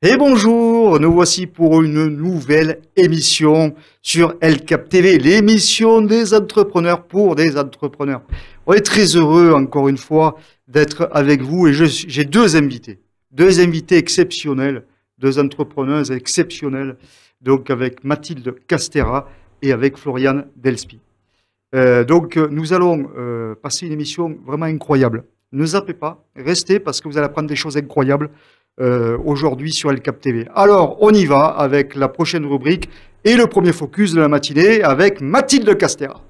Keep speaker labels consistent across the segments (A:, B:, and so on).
A: Et bonjour, nous voici pour une nouvelle émission sur LCAP TV, l'émission des entrepreneurs pour des entrepreneurs. On est très heureux, encore une fois, d'être avec vous et j'ai deux invités exceptionnels, deux entrepreneuses exceptionnelles, donc avec Mathilde Castera et avec Floriane Delspi. Nous allons passer une émission vraiment incroyable. Ne zappez pas, restez parce que vous allez apprendre des choses incroyables aujourd'hui sur LCAP TV. Alors, on y va avec la prochaine rubrique et le premier focus de la matinée avec Mathilde Castera.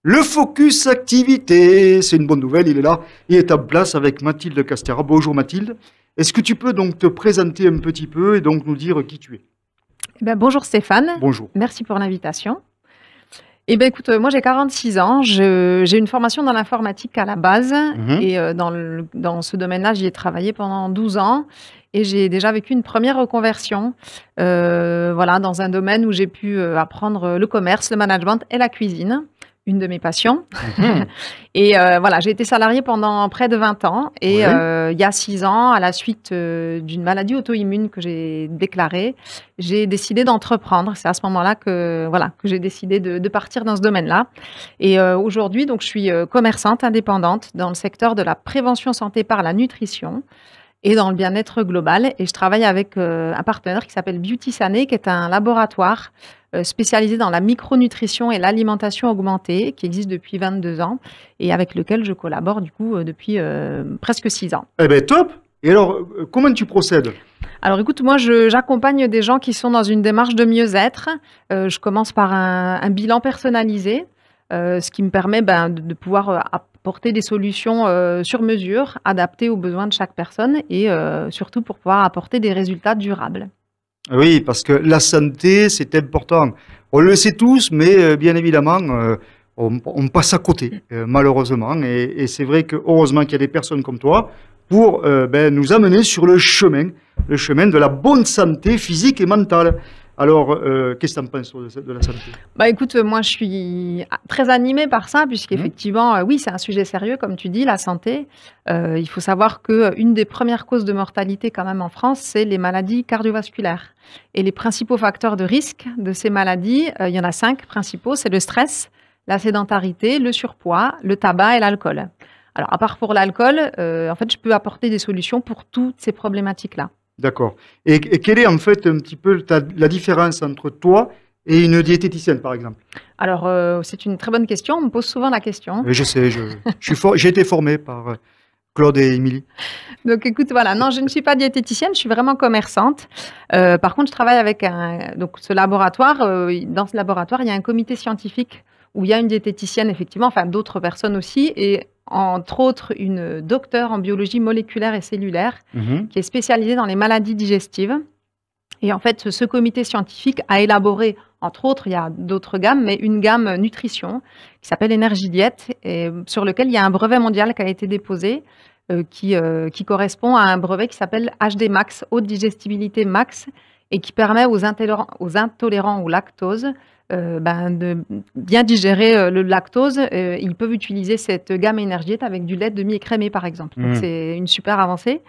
A: Le focus activité, c'est une bonne nouvelle, il est là, il est en place avec Mathilde Castera. Bonjour Mathilde, est-ce que tu peux donc te présenter un petit peu et donc nous dire qui tu es?
B: Bonjour Stéphane,
A: Bonjour.
B: merci pour l'invitation. Écoute, moi j'ai 46 ans, j'ai une formation dans l'informatique à la base et dans ce domaine-là, j'y ai travaillé pendant 12 ans et j'ai déjà vécu une première reconversion voilà, dans un domaine où j'ai pu apprendre le commerce, le management et la cuisine, une de mes passions. Et voilà, j'ai été salariée pendant près de 20 ans et il y a 6 ans, à la suite d'une maladie auto-immune que j'ai déclarée, j'ai décidé d'entreprendre. C'est à ce moment-là que j'ai décidé de partir dans ce domaine-là. Et aujourd'hui, donc, je suis commerçante indépendante dans le secteur de la prévention santé par la nutrition et dans le bien-être global. Et je travaille avec un partenaire qui s'appelle Beauty Sané, qui est un laboratoire spécialisé dans la micronutrition et l'alimentation augmentée, qui existe depuis 22 ans et avec lequel je collabore du coup depuis presque 6 ans.
A: Eh bien, top! Et alors, comment tu procèdes?
B: Alors écoute, moi j'accompagne des gens qui sont dans une démarche de mieux-être. Je commence par un bilan personnalisé, ce qui me permet de pouvoir apporter des solutions sur mesure, adaptées aux besoins de chaque personne et surtout pour pouvoir apporter des résultats durables.
A: Oui, parce que la santé, c'est important. On le sait tous, mais bien évidemment, on passe à côté, malheureusement. Et c'est vrai que heureusement qu'il y a des personnes comme toi pour nous amener sur le chemin de la bonne santé physique et mentale. Alors, qu'est-ce que tu en penses de la santé?
B: Écoute, moi je suis très animée par ça, puisqu'effectivement, oui, c'est un sujet sérieux, comme tu dis, la santé. Il faut savoir qu'une des premières causes de mortalité quand même en France, c'est les maladies cardiovasculaires. Et les principaux facteurs de risque de ces maladies, il y en a 5 principaux, c'est le stress, la sédentarité, le surpoids, le tabac et l'alcool. Alors, à part pour l'alcool, en fait, je peux apporter des solutions pour toutes ces problématiques-là.
A: D'accord. Et quelle est en fait un petit peu la différence entre toi et une diététicienne, par exemple?
B: Alors, c'est une très bonne question. On me pose souvent la question.
A: Je sais, j'ai été formé par Claude et Émilie.
B: Donc, écoute, voilà. Non, je ne suis pas diététicienne, je suis vraiment commerçante. Par contre, je travaille avec ce laboratoire. Dans ce laboratoire, il y a un comité scientifique où il y a une diététicienne, effectivement, enfin d'autres personnes aussi, et entre autres une docteure en biologie moléculaire et cellulaire qui est spécialisée dans les maladies digestives. Et en fait, ce comité scientifique a élaboré, entre autres, il y a d'autres gammes, mais une gamme nutrition qui s'appelle Énergie Diète, et sur lequel il y a un brevet mondial qui a été déposé, qui correspond à un brevet qui s'appelle HD Max, haute digestibilité max, et qui permet aux intolérants au lactose de bien digérer le lactose. Ils peuvent utiliser cette gamme Énergie Diète avec du lait demi-écrémé, par exemple. Donc, c'est une super avancée.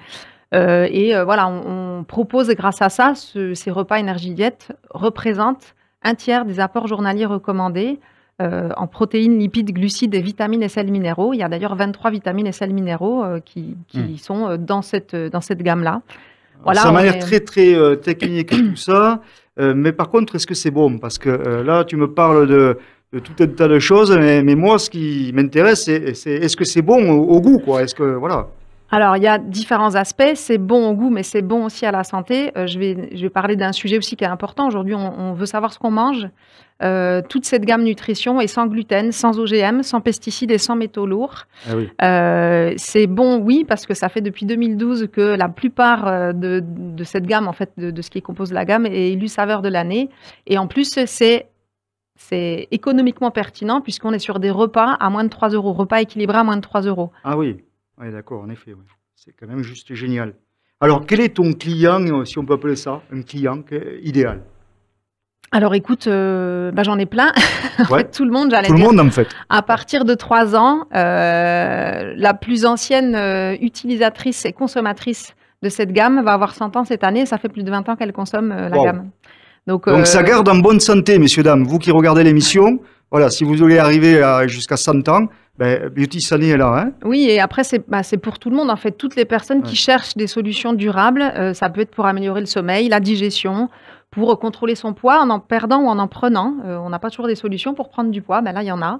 B: Voilà, on propose grâce à ça, ces repas Énergie Diète représentent un tiers des apports journaliers recommandés en protéines, lipides, glucides et vitamines et sels minéraux. Il y a d'ailleurs 23 vitamines et sels minéraux qui sont dans cette gamme-là. Voilà,
A: ça m'a l'air très technique tout ça, mais par contre, est-ce que c'est bon? Parce que là, tu me parles de tout un tas de choses, mais moi, ce qui m'intéresse, c'est est-ce que c'est bon au goût, quoi? Est-ce que voilà.
B: Alors, il y a différents aspects. C'est bon au goût, mais c'est bon aussi à la santé. Je vais parler d'un sujet aussi qui est important. Aujourd'hui, on veut savoir ce qu'on mange. Toute cette gamme nutrition est sans gluten, sans OGM, sans pesticides et sans métaux lourds.
A: Ah oui.
B: C'est bon, oui, parce que ça fait depuis 2012 que la plupart de cette gamme, en fait, de ce qui compose la gamme, est élu saveur de l'année. Et en plus, c'est économiquement pertinent puisqu'on est sur des repas à moins de 3 euros, repas équilibrés à moins de 3 euros.
A: Ah oui. Oui, d'accord, en effet, oui. C'est quand même juste génial. Alors, quel est ton client, si on peut appeler ça, un client idéal?
B: Alors écoute, j'en ai plein. En
A: Ouais.
B: fait, tout le monde, j'allais
A: Tout le
B: dire.
A: monde, en fait.
B: À partir de 3 ans, la plus ancienne utilisatrice et consommatrice de cette gamme va avoir 100 ans cette année. Et ça fait plus de 20 ans qu'elle consomme la
A: Wow.
B: gamme. Donc
A: ça garde en bonne santé, messieurs, dames. Vous qui regardez l'émission, voilà, si vous voulez arriver jusqu'à 100 ans, ben, Beauty Sunny est là. Hein.
B: oui, et après, c'est pour tout le monde. En fait, toutes les personnes qui
A: Ouais.
B: cherchent des solutions durables, ça peut être pour améliorer le sommeil, la digestion, pour contrôler son poids en perdant ou en prenant. On n'a pas toujours des solutions pour prendre du poids, ben là, il y en a.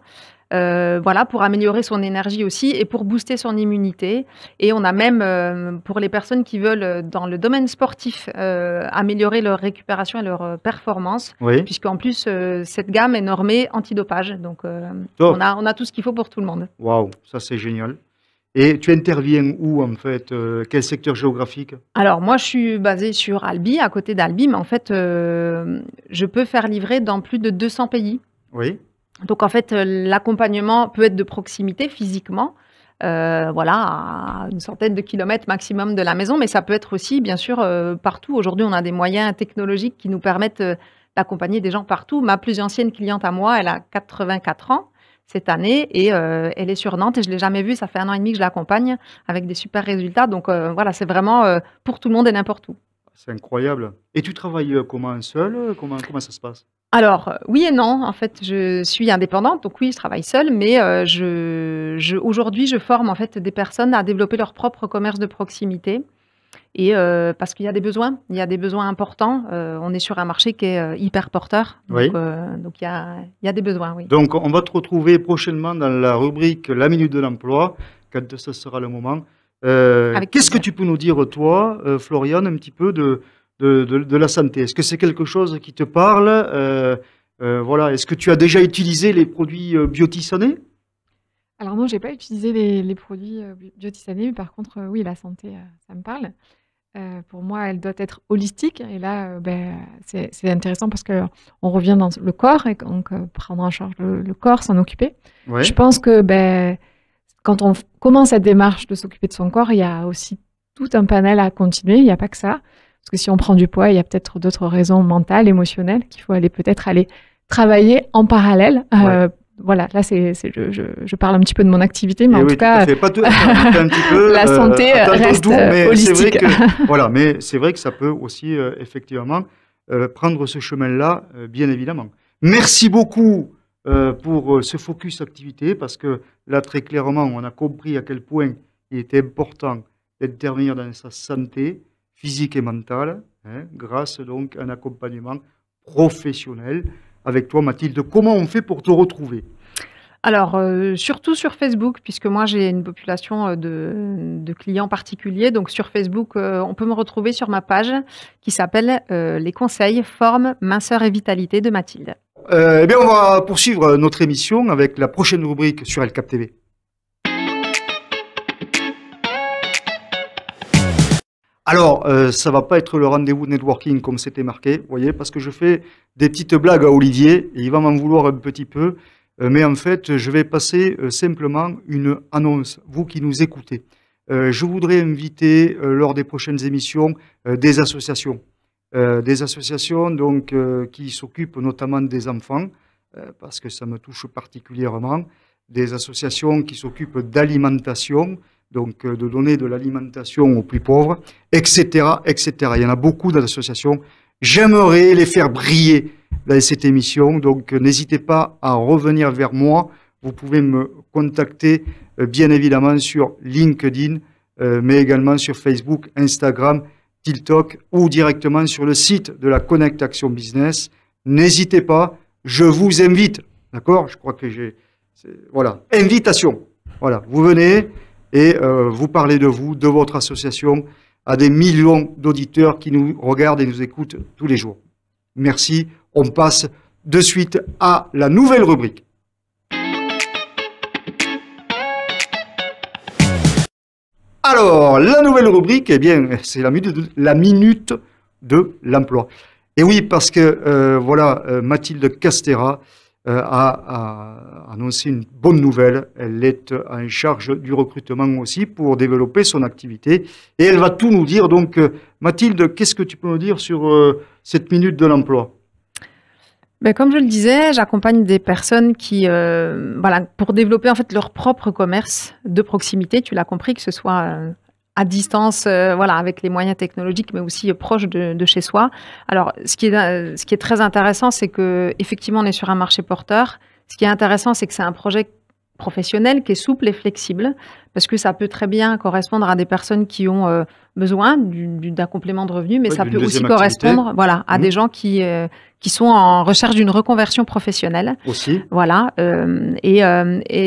B: Voilà, pour améliorer son énergie aussi et pour booster son immunité. Et on a même, pour les personnes qui veulent, dans le domaine sportif, améliorer leur récupération et leur performance,
A: Oui,
B: puisqu'en plus, cette gamme est normée antidopage. Donc,
A: top.
B: on a tout ce qu'il faut pour tout le monde.
A: Waouh, ça c'est génial. Et tu interviens où, en fait? Quel secteur géographique?
B: Alors moi, je suis basée sur Albi, à côté d'Albi, mais en fait, je peux faire livrer dans plus de 200 pays.
A: Oui,
B: Donc en fait, l'accompagnement peut être de proximité physiquement, voilà, à une centaine de kilomètres maximum de la maison, mais ça peut être aussi, bien sûr, partout. Aujourd'hui, on a des moyens technologiques qui nous permettent, d'accompagner des gens partout. Ma plus ancienne cliente à moi, elle a 84 ans cette année et elle est sur Nantes et je l'ai jamais vue. Ça fait 1 an et demi que je l'accompagne avec des super résultats. Donc voilà, c'est vraiment, pour tout le monde et n'importe où.
A: c'est incroyable. Et tu travailles comment, seul? Comment ça se passe?
B: Alors, oui et non. En fait, je suis indépendante, donc oui, je travaille seule, mais aujourd'hui, je forme en fait des personnes à développer leur propre commerce de proximité et parce qu'il y a des besoins. Il y a des besoins importants. On est sur un marché qui est, hyper porteur,
A: Oui.
B: Donc il y a des besoins, oui.
A: Donc, on va te retrouver prochainement dans la rubrique La Minute de l'Emploi, quand ce sera le moment.
B: Avec
A: Qu'est-ce que
B: plaisir.
A: tu peux nous dire, toi, Floriane, un petit peu de la santé? Est-ce que c'est quelque chose qui te parle? Voilà. Est-ce que tu as déjà utilisé les produits Biotissanés?
C: Alors non, j'ai pas utilisé les produits, biotisanés, mais par contre, oui, la santé, ça me parle. Pour moi, elle doit être holistique et là, c'est intéressant parce qu'on revient dans le corps et donc prendre en charge le corps, s'en occuper.
A: Ouais.
C: Je pense que, quand on commence cette démarche de s'occuper de son corps, il y a aussi tout un panel à continuer, il y a pas que ça. Parce que si on prend du poids, il y a peut-être d'autres raisons mentales, émotionnelles qu'il faut peut-être aller travailler en parallèle.
A: Ouais.
C: Voilà, là, je parle un petit peu de mon activité, mais
A: Eh
C: en
A: oui,
C: tout cas,
A: à fait. Pas tout, attends un petit peu,
C: la santé
A: attends ton
C: reste
A: tour, mais c'est vrai
C: holistique.
A: que, voilà, mais c'est vrai que ça peut aussi, effectivement, prendre ce chemin-là, bien évidemment. Merci beaucoup pour ce focus activité, parce que là, très clairement, on a compris à quel point il était important d'intervenir dans sa santé physique et mentale, hein, grâce donc à un accompagnement professionnel. Avec toi, Mathilde, comment on fait pour te retrouver?
B: Alors, surtout sur Facebook, puisque moi j'ai une population, de clients particuliers. Donc sur Facebook, on peut me retrouver sur ma page qui s'appelle, «Les conseils, forme, minceur et vitalité» de Mathilde.
A: Eh bien, on va poursuivre notre émission avec la prochaine rubrique sur El Cap TV. Alors, ça va pas être le rendez-vous de networking comme c'était marqué, vous voyez, parce que je fais des petites blagues à Olivier et il va m'en vouloir un petit peu. Mais en fait, je vais passer simplement une annonce, vous qui nous écoutez. Je voudrais inviter lors des prochaines émissions des associations. Des associations donc, qui s'occupent notamment des enfants, parce que ça me touche particulièrement. Des associations qui s'occupent d'alimentation, donc de donner de l'alimentation aux plus pauvres, etc., etc. Il y en a beaucoup d'associations. J'aimerais les faire briller dans cette émission, donc n'hésitez pas à revenir vers moi. Vous pouvez me contacter bien évidemment sur LinkedIn, mais également sur Facebook, Instagram, TikTok ou directement sur le site de la Connect Action Business. N'hésitez pas, je vous invite, d'accord? Je crois que voilà, invitation. Voilà, vous venez et vous parlez de vous, de votre association à des millions d'auditeurs qui nous regardent et nous écoutent tous les jours. Merci. On passe de suite à la nouvelle rubrique. Alors, la nouvelle rubrique, eh bien, c'est la minute de l'emploi. Et oui, parce que voilà, Mathilde Castera a annoncé une bonne nouvelle. Elle est en charge du recrutement aussi pour développer son activité. Et elle va tout nous dire. Donc, Mathilde, qu'est-ce que tu peux nous dire sur cette minute de l'emploi?
B: Ben, comme je le disais, j'accompagne des personnes qui, voilà, pour développer en fait leur propre commerce de proximité. Tu l'as compris, que ce soit à distance, voilà, avec les moyens technologiques, mais aussi proche de chez soi. Alors, ce qui est très intéressant, c'est que effectivement, on est sur un marché porteur. Ce qui est intéressant, c'est que c'est un projet professionnel qui est souple et flexible, parce que ça peut très bien correspondre à des personnes qui ont besoin d'un complément de revenu, mais
A: Ouais,
B: ça
A: d'une
B: peut aussi
A: deuxième activité.
B: correspondre, voilà, à des gens qui sont en recherche d'une reconversion professionnelle.
A: Aussi.
B: Voilà. Et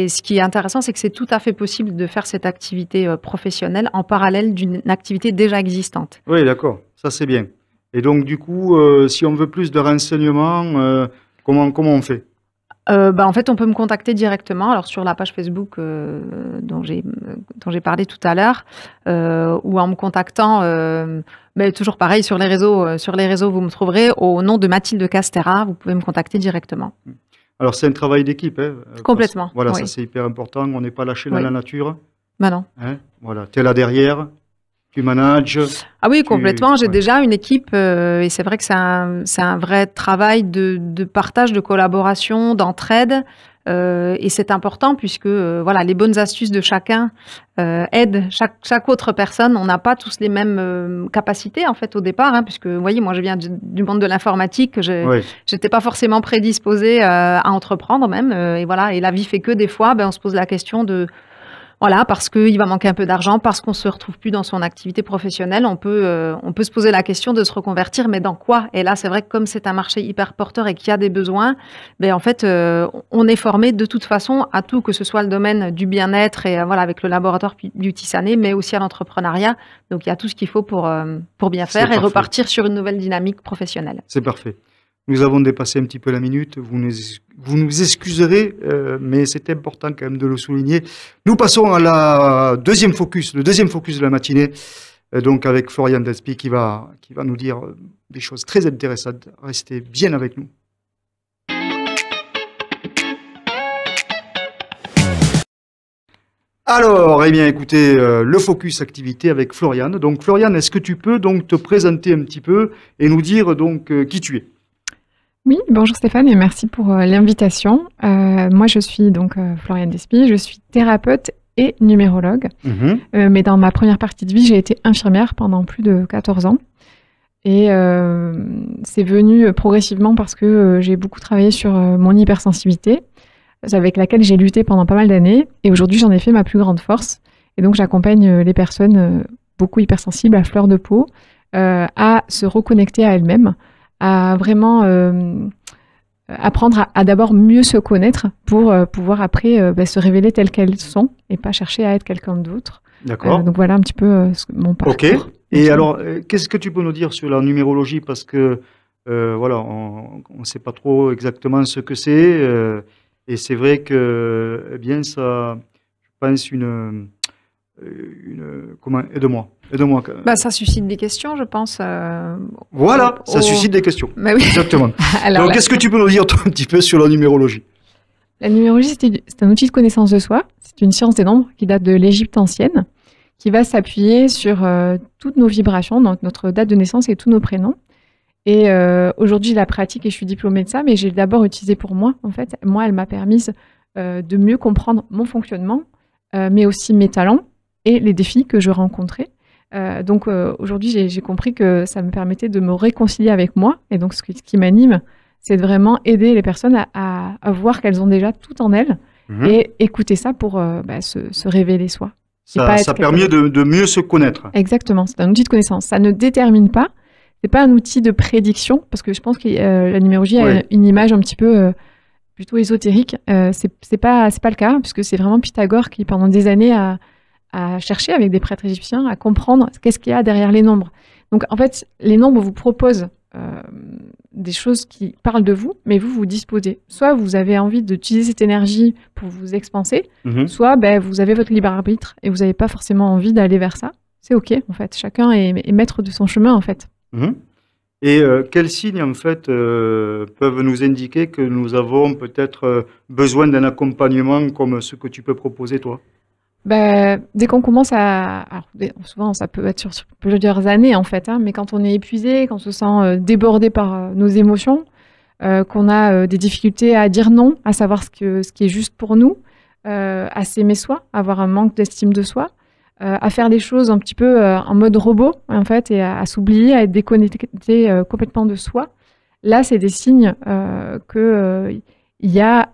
B: ce qui est intéressant, c'est que c'est tout à fait possible de faire cette activité professionnelle en parallèle d'une activité déjà existante.
A: Oui, d'accord. Ça, c'est bien. Et donc, du coup, si on veut plus de renseignements, comment on fait?
B: En fait, on peut me contacter directement, alors sur la page Facebook dont j'ai parlé tout à l'heure, ou en me contactant, mais toujours pareil sur les réseaux. Sur les réseaux, vous me trouverez au nom de Mathilde Castera. Vous pouvez me contacter directement.
A: Alors, c'est un travail d'équipe, hein,
B: Complètement.
A: voilà,
B: Oui.
A: ça c'est hyper important. On n'est pas lâché dans
B: Oui.
A: la nature.
B: Ben non.
A: Hein, voilà, tu es là derrière, tu manages.
B: Ah oui, complètement. J'ai
A: ouais.
B: déjà une équipe et c'est vrai que c'est un vrai travail de partage, de collaboration, d'entraide. Et c'est important puisque voilà, les bonnes astuces de chacun aident chaque autre personne. On n'a pas tous les mêmes capacités en fait au départ, hein, puisque vous voyez, moi je viens du monde de l'informatique,
A: Ouais.
B: j'étais pas forcément prédisposée à entreprendre même. Et voilà, et la vie fait que des fois, on se pose la question de voilà, parce qu'il va manquer un peu d'argent, parce qu'on se retrouve plus dans son activité professionnelle, on peut se poser la question de se reconvertir, mais dans quoi? Et là, c'est vrai que comme c'est un marché hyper porteur et qu'il y a des besoins, en fait, on est formé de toute façon à tout, que ce soit le domaine du bien-être et voilà, avec le laboratoire Beauty Sané, mais aussi à l'entrepreneuriat. Donc, il y a tout ce qu'il faut pour bien
A: C'est
B: faire et
A: parfait.
B: repartir sur une nouvelle dynamique professionnelle.
A: C'est parfait. Nous avons dépassé un petit peu la minute. Vous nous excuserez, mais c'est important quand même de le souligner. Nous passons à le deuxième focus de la matinée, donc avec Florian Despy qui va nous dire des choses très intéressantes. Restez bien avec nous. Alors, eh bien, écoutez, le focus activité avec Florian. Donc, Florian, est-ce que tu peux donc te présenter un petit peu et nous dire donc qui tu es?
C: Oui, bonjour Stéphane et merci pour l'invitation. Moi, je suis donc Florian Despy, je suis thérapeute et numérologue. Mais dans ma première partie de vie, j'ai été infirmière pendant plus de 14 ans. Et c'est venu progressivement parce que j'ai beaucoup travaillé sur mon hypersensibilité, avec laquelle j'ai lutté pendant pas mal d'années. Et aujourd'hui, j'en ai fait ma plus grande force. Et donc, j'accompagne les personnes beaucoup hypersensibles à fleur de peau à se reconnecter à elles-mêmes, à vraiment apprendre à d'abord mieux se connaître pour pouvoir après se révéler telles qu'elles sont et pas chercher à être quelqu'un d'autre.
A: D'accord.
C: Donc voilà un petit peu mon parcours.
A: Ok. Et alors, qu'est-ce que tu peux nous dire sur la numérologie? Parce que voilà, on ne sait pas trop exactement ce que c'est. Et c'est vrai que, eh bien, ça, je pense, comment, aide-moi.
B: Ça suscite des questions, je pense.
A: Voilà, ça suscite des questions.
B: Mais oui.
A: Exactement.
C: Alors,
A: donc, qu'est-ce que tu peux nous dire toi, un petit peu sur la numérologie?
C: La numérologie, c'est un outil de connaissance de soi. C'est une science des nombres qui date de l'Égypte ancienne, qui va s'appuyer sur toutes nos vibrations, donc notre date de naissance et tous nos prénoms. Et aujourd'hui, je la pratique et je suis diplômée de ça, mais j'ai d'abord utilisé pour moi. En fait, moi, elle m'a permis de mieux comprendre mon fonctionnement, mais aussi mes talents et les défis que je rencontrais. Donc aujourd'hui, j'ai compris que ça me permettait de me réconcilier avec moi. Et donc, ce qui m'anime, c'est de vraiment aider les personnes à voir qu'elles ont déjà tout en elles et écouter ça pour se révéler soi.
A: Ça permet de mieux se connaître.
C: Exactement, c'est un outil de connaissance. Ça ne détermine pas. C'est pas un outil de prédiction, parce que je pense que la numérologie a une image un petit peu plutôt ésotérique. C'est pas le cas, puisque c'est vraiment Pythagore qui, pendant des années, a cherché avec des prêtres égyptiens à comprendre qu'est-ce qu'il y a derrière les nombres. Donc, en fait, les nombres vous proposent des choses qui parlent de vous, mais vous disposez. Soit vous avez envie d'utiliser cette énergie pour vous expanser, soit vous avez votre libre arbitre et vous n'avez pas forcément envie d'aller vers ça. C'est OK, en fait. Chacun est maître de son chemin, en fait.
A: Et quels signes, en fait, peuvent nous indiquer que nous avons peut-être besoin d'un accompagnement comme ce que tu peux proposer, toi?
C: Dès qu'on commence alors, souvent, ça peut être sur plusieurs années, en fait, mais quand on est épuisé, quand on se sent débordé par nos émotions, qu'on a des difficultés à dire non, à savoir ce qui est juste pour nous, à s'aimer soi, à avoir un manque d'estime de soi, à faire des choses un petit peu en mode robot, en fait, et à s'oublier, à être déconnecté complètement de soi. Là, c'est des signes qu'il y a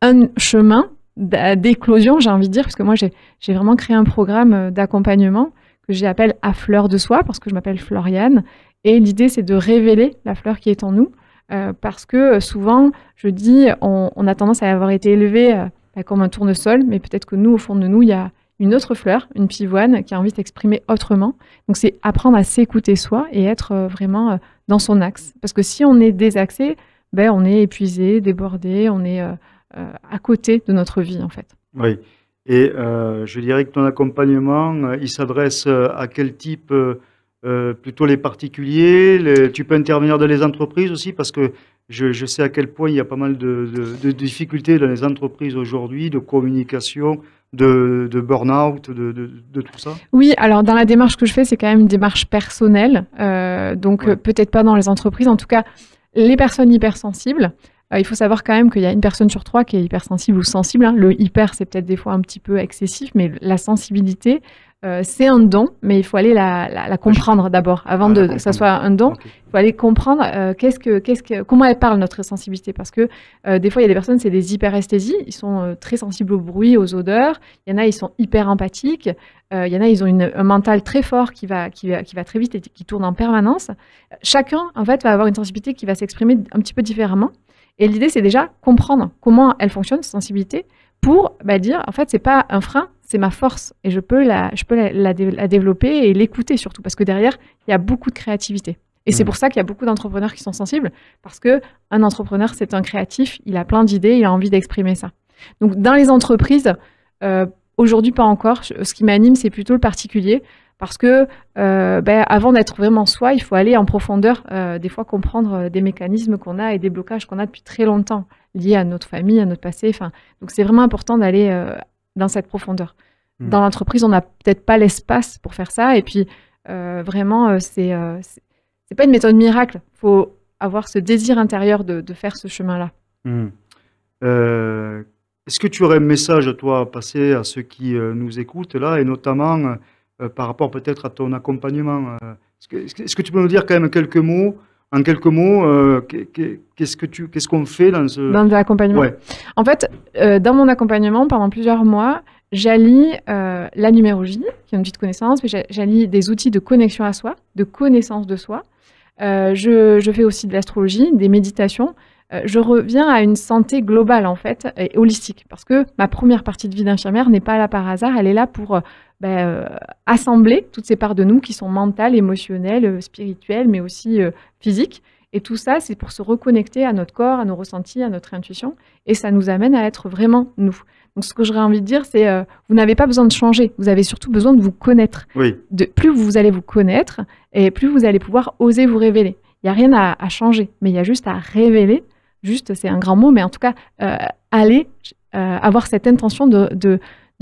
C: un chemin d'éclosion, j'ai envie de dire, parce que moi, j'ai vraiment créé un programme d'accompagnement que j'appelle « À fleur de soi », parce que je m'appelle Floriane. Et l'idée, c'est de révéler la fleur qui est en nous, parce que souvent, je dis, on a tendance à avoir été élevé comme un tournesol, mais peut-être que nous, au fond de nous, il y a une autre fleur, une pivoine, qui a envie de s'exprimer autrement. Donc, c'est apprendre à s'écouter soi et être vraiment dans son axe. Parce que si on est désaxé, on est épuisé, débordé, on est à côté de notre vie, en fait.
A: Oui. Et je dirais que ton accompagnement, il s'adresse à quel type plutôt les particuliers, tu peux intervenir dans les entreprises aussi, parce que je sais à quel point il y a pas mal de difficultés dans les entreprises aujourd'hui, de communication, de burn-out, de tout ça.
C: Oui, alors dans la démarche que je fais, c'est quand même une démarche personnelle, peut-être pas dans les entreprises, en tout cas les personnes hypersensibles. Il faut savoir quand même qu'il y a une personne sur 3 qui est hypersensible ou sensible, hein. Le hyper, c'est peut-être des fois un petit peu excessif, mais la sensibilité, c'est un don, mais il faut aller la comprendre d'abord. Avant que ça soit un don, il faut aller comprendre comment elle parle, notre sensibilité. Parce que des fois, il y a des personnes, c'est des hyperesthésies, ils sont très sensibles au bruit, aux odeurs. Il y en a, ils sont hyper empathiques. Il y en a, ils ont un mental très fort qui va très vite et qui tourne en permanence. Chacun, en fait, va avoir une sensibilité qui va s'exprimer un petit peu différemment. Et l'idée, c'est déjà comprendre comment elle fonctionne, cette sensibilité, pour dire, en fait, c'est pas un frein, c'est ma force. Et je peux la développer et l'écouter surtout, parce que derrière, il y a beaucoup de créativité. Et c'est pour ça qu'il y a beaucoup d'entrepreneurs qui sont sensibles, parce qu'un entrepreneur, c'est un créatif, il a plein d'idées, il a envie d'exprimer ça. Donc, dans les entreprises, aujourd'hui, pas encore. Ce qui m'anime, c'est plutôt le particulier. Parce que avant d'être vraiment soi, il faut aller en profondeur, des fois comprendre des mécanismes qu'on a et des blocages qu'on a depuis très longtemps, liés à notre famille, à notre passé. Donc c'est vraiment important d'aller dans cette profondeur. Dans l'entreprise, on n'a peut-être pas l'espace pour faire ça. Et puis vraiment, c'est pas une méthode miracle. Il faut avoir ce désir intérieur de faire ce chemin-là.
A: Est-ce que tu aurais un message, toi, à passer à ceux qui nous écoutent là, et notamment par rapport peut-être à ton accompagnement, est-ce que tu peux nous dire quand même en quelques mots, qu'est-ce qu'on fait dans
C: l'accompagnement? Ouais. En fait, dans mon accompagnement, pendant plusieurs mois, j'allie la numérologie, qui est une petite connaissance, mais j'allie des outils de connexion à soi, de connaissance de soi. Je fais aussi de l'astrologie, des méditations. Je reviens à une santé globale, en fait, et holistique. Parce que ma première partie de vie d'infirmière n'est pas là par hasard. Elle est là pour assembler toutes ces parts de nous qui sont mentales, émotionnelles, spirituelles, mais aussi physiques. Et tout ça, c'est pour se reconnecter à notre corps, à nos ressentis, à notre intuition. Et ça nous amène à être vraiment nous. Donc, ce que j'aurais envie de dire, c'est vous n'avez pas besoin de changer. Vous avez surtout besoin de vous connaître. Oui. Plus vous allez vous connaître, et plus vous allez pouvoir oser vous révéler. Il n'y a rien à changer, mais il y a juste à révéler. Juste, c'est un grand mot, mais en tout cas, aller avoir cette intention de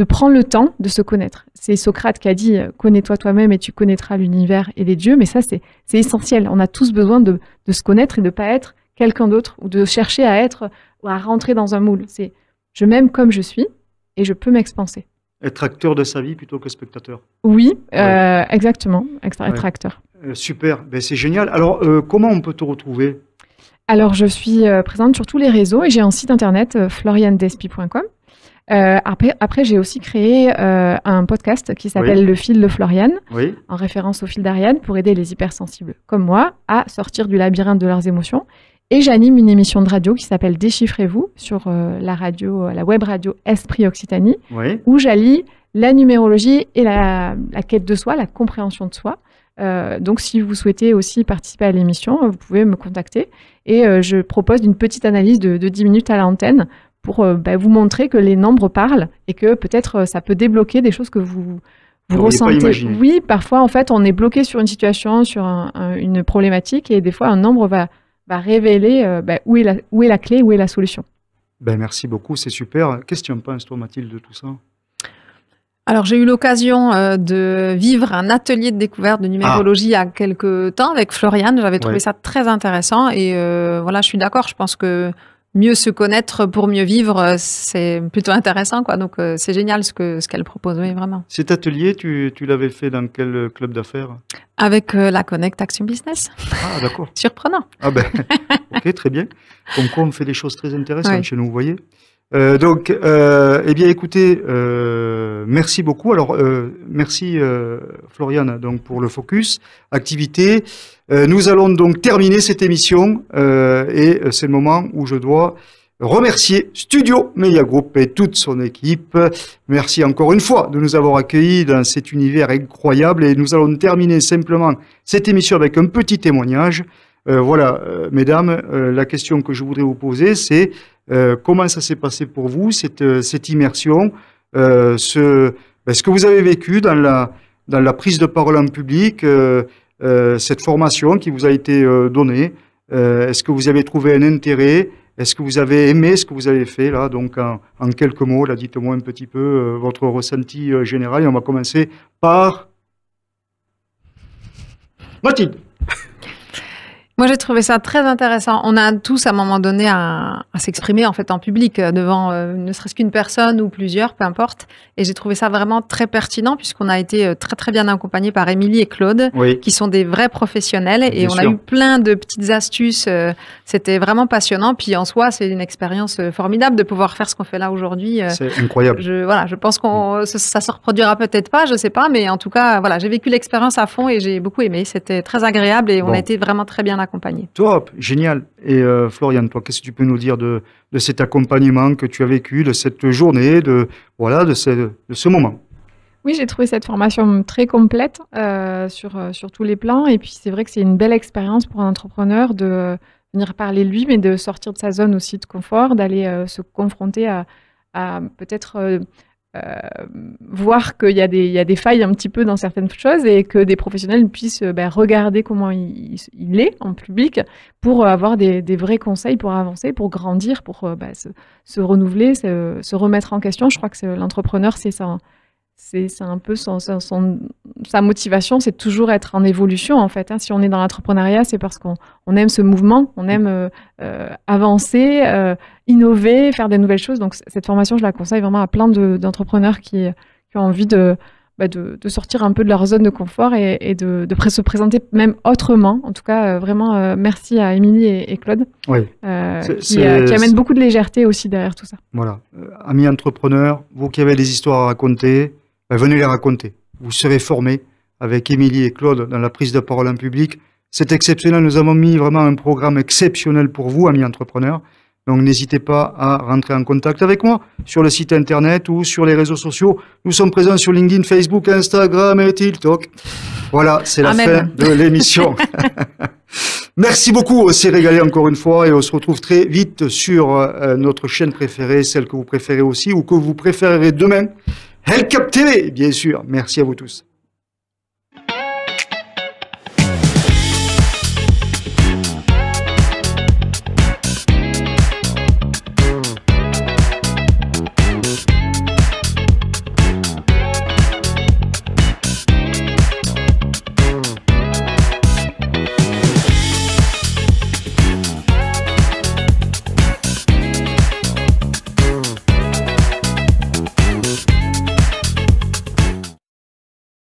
C: prendre le temps de se connaître. C'est Socrate qui a dit « Connais-toi toi-même et tu connaîtras l'univers et les dieux », mais ça, c'est essentiel. On a tous besoin de se connaître et de ne pas être quelqu'un d'autre ou de chercher à être ou à rentrer dans un moule. C'est « Je m'aime comme je suis et je peux m'expanser ».
A: Être acteur de sa vie plutôt que spectateur.
C: Oui, exactement, être acteur.
A: Super, c'est génial. Alors, comment on peut te retrouver ?
C: Alors, je suis présente sur tous les réseaux et j'ai un site internet, floriandespi.com. Après, j'ai aussi créé un podcast qui s'appelle Le fil de Floriane, en référence au fil d'Ariane, pour aider les hypersensibles comme moi à sortir du labyrinthe de leurs émotions. Et j'anime une émission de radio qui s'appelle Déchiffrez-vous sur la web radio Esprit Occitanie, où j'allie la numérologie et la quête de soi, la compréhension de soi. Donc, si vous souhaitez aussi participer à l'émission, vous pouvez me contacter. Et je propose une petite analyse de 10 minutes à l'antenne pour vous montrer que les nombres parlent et que peut-être ça peut débloquer des choses que vous ressentez. Oui, parfois, en fait, on est bloqué sur une situation, sur une problématique et des fois, un nombre va révéler où est la clé, où est la solution.
A: Merci beaucoup, c'est super. Qu'est-ce que tu en penses, toi, Mathilde, de tout ça ?
B: Alors, j'ai eu l'occasion de vivre un atelier de découverte de numérologie il y a quelques temps avec Floriane. J'avais trouvé ça très intéressant et voilà, je suis d'accord. Je pense que mieux se connaître pour mieux vivre, c'est plutôt intéressant, quoi. Donc, c'est génial ce qu'elle propose, oui, vraiment.
A: Cet atelier, tu l'avais fait dans quel club d'affaires?
B: Avec la Connect Action Business.
A: Ah, d'accord.
B: Surprenant.
A: Ah ben, ok, très bien. Comme quoi, on fait des choses très intéressantes chez nous, vous voyez. Donc, eh bien, écoutez, merci beaucoup. Alors, merci Floriane donc pour le focus activité. Nous allons donc terminer cette émission et c'est le moment où je dois remercier Studio Media Group et toute son équipe. Merci encore une fois de nous avoir accueillis dans cet univers incroyable et nous allons terminer simplement cette émission avec un petit témoignage. Voilà, mesdames, la question que je voudrais vous poser, c'est comment ça s'est passé pour vous, cette immersion, ce que vous avez vécu dans la prise de parole en public, cette formation qui vous a été donnée. Est-ce que vous avez trouvé un intérêt? Est-ce que vous avez aimé ce que vous avez fait là? Donc, en quelques mots, là, dites-moi un petit peu votre ressenti général. Et on va commencer par Mathilde.
B: Moi, j'ai trouvé ça très intéressant. On a tous, à un moment donné, à s'exprimer en fait en public devant ne serait-ce qu'une personne ou plusieurs, peu importe. Et j'ai trouvé ça vraiment très pertinent puisqu'on a été très très bien accompagnés par Émilie et Claude, qui sont des vrais professionnels. Et on a eu plein de petites astuces. C'était vraiment passionnant. Puis en soi, c'est une expérience formidable de pouvoir faire ce qu'on fait là aujourd'hui.
A: C'est incroyable.
B: Je pense que ça se reproduira peut-être pas, je sais pas, mais en tout cas, voilà, j'ai vécu l'expérience à fond et j'ai beaucoup aimé. C'était très agréable et on a été vraiment très bien accompagné.
A: Top, génial. Et Floriane, toi, qu'est-ce que tu peux nous dire de cet accompagnement que tu as vécu, de cette journée, de ce moment?
C: Oui, j'ai trouvé cette formation très complète sur tous les plans. Et puis, c'est vrai que c'est une belle expérience pour un entrepreneur de venir parler de lui, mais de sortir de sa zone aussi de confort, d'aller se confronter à peut-être voir qu'il y a des failles un petit peu dans certaines choses et que des professionnels puissent regarder comment il est en public pour avoir des vrais conseils pour avancer, pour grandir, pour se renouveler, se remettre en question. Je crois que l'entrepreneur, c'est un peu sa motivation, c'est toujours être en évolution en fait. Si on est dans l'entrepreneuriat, c'est parce qu'on aime ce mouvement, on aime avancer, innover, faire des nouvelles choses. Donc cette formation, je la conseille vraiment à plein d'entrepreneurs qui ont envie de sortir un peu de leur zone de confort et de se présenter même autrement. En tout cas, vraiment, merci à Émilie et Claude qui amènent beaucoup de légèreté aussi derrière tout ça.
A: Voilà, amis entrepreneurs, vous qui avez des histoires à raconter, venez les raconter. Vous serez formés avec Émilie et Claude dans la prise de parole en public. C'est exceptionnel. Nous avons mis vraiment un programme exceptionnel pour vous, amis entrepreneurs. Donc, n'hésitez pas à rentrer en contact avec moi sur le site internet ou sur les réseaux sociaux. Nous sommes présents sur LinkedIn, Facebook, Instagram et TikTok. Voilà, c'est la fin de l'émission. Merci beaucoup. On s'est régalé encore une fois et on se retrouve très vite sur notre chaîne préférée, celle que vous préférez aussi ou que vous préférerez demain. El Cap TV, bien sûr. Merci à vous tous.